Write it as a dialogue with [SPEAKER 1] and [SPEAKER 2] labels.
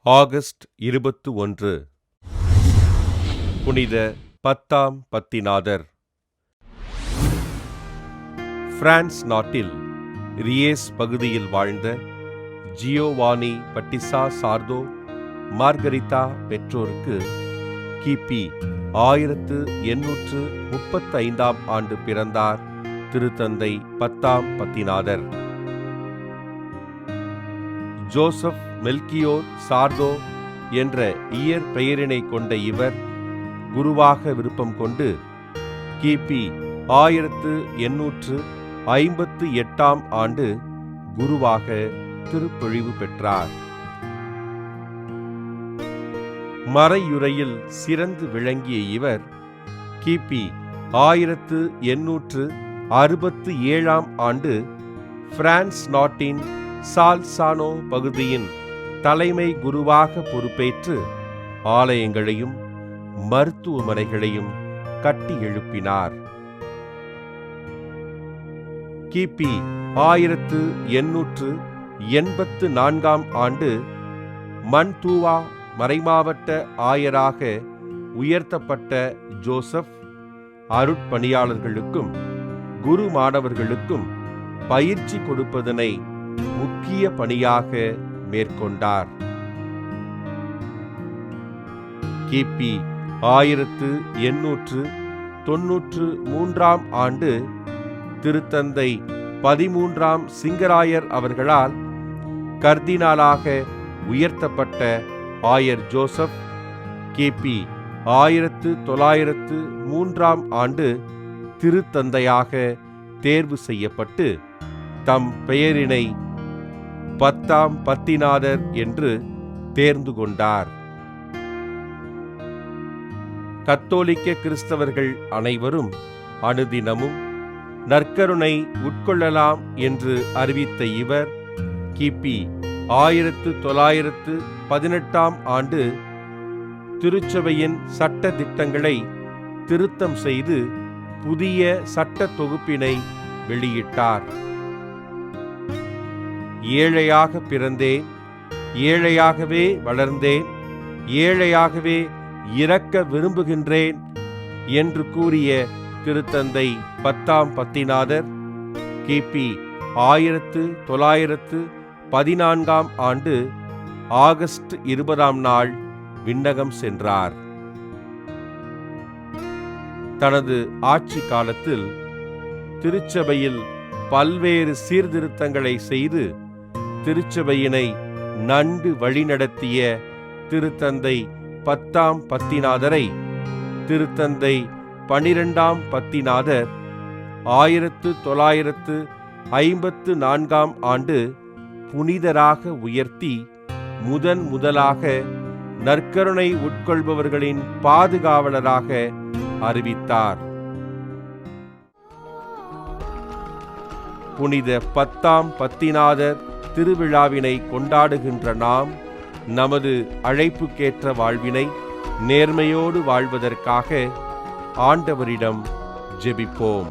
[SPEAKER 1] August 21 புனித பத்தாம் பத்திநாதர். France நாட்டில் ரியேஸ் பகுதியில் வாழ்ந்த ஜியோவானி பட்டிசா சார்தோ மார்கரிதா பெற்றோருக்கு கிபி 1835 ஆண்டு பிறந்தார் திருத்தந்தை பத்தாம் பத்திநாதர். ஜோசப் மெல்கியோர் சார்தோ என்ற இயற்பெயரினை கொண்ட இவர் குருவாக விருப்பம் கொண்டு கிபி 1858 ஆண்டு குருவாக திருப்பொழிவு பெற்றார். மறையுறையில் சிறந்து விளங்கிய இவர் கிபி 1867 ஆண்டு பிரான்ஸ் நாட்டின் சால்சானோ பகுதியின் தலைமை குருவாக பொறுப்பேற்று ஆலயங்களையும் மருத்துவமனைகளையும் கட்டி எழுப்பினார். கிபி 1884 ஆண்டு மன்தூவா மறைமாவட்ட ஆயராக உயர்த்தப்பட்ட ஜோசப் அருட்பணியாளர்களுக்கும் குரு மாணவர்களுக்கும் பயிற்சி கொடுப்பதனை முக்கிய பணியாக மேற்கொண்டார். கிபி 1893 ஆண்டு திருத்தந்தை 13 சிங்கராயர் அவர்களால் கர்தினாலாக உயர்த்தப்பட்ட ஆயர் ஜோசப் கிபி 1903 ஆண்டு திருத்தந்தையாக தேர்வு செய்யப்பட்டு தம் பெயரினை பத்தாம் பத்திநாதர் என்று தேர்ந்து கொண்டார். கத்தோலிக்க கிறிஸ்தவர்கள் அனைவரும் அனுதினமும் நற்கருணை உட்கொள்ளலாம் என்று அறிவித்த இவர் கிபி 1918 ஆண்டு திருச்சபையின் சட்ட திட்டங்களை திருத்தம் செய்து புதிய சட்ட தொகுப்பினை வெளியிட்டார். ஏழையாக பிறந்தேன், ஏழையாகவே வளர்ந்தேன், ஏழையாகவே இறக்க விரும்புகின்றேன் என்று கூறிய திருத்தந்தை பத்தாம் பத்திநாதர் கிபி 1914 ஆண்டு ஆகஸ்ட் 20 விண்ணகம் சென்றார். தனது ஆட்சி காலத்தில் திருச்சபையில் பல்வேறு சீர்திருத்தங்களை செய்து திருச்சபையினை நன்கு வழிநடத்திய திருத்தந்தை பத்தாம் பத்திநாதரை திருத்தந்தை 12ஆம் பத்திநாதர் 1954 ஆண்டு புனிதராக உயர்த்தி முதலாக நற்கருணை உட்கொள்பவர்களின் பாதுகாவலராக அறிவித்தார். புனித பத்தாம் பத்திநாதர் திருவிழாவினை கொண்டாடுகின்ற நாம் நமது அழைப்புக்கேற்ற வாழ்வினை நேர்மையோடு வாழ்வதற்காக ஆண்டவரிடம் ஜெபிப்போம்.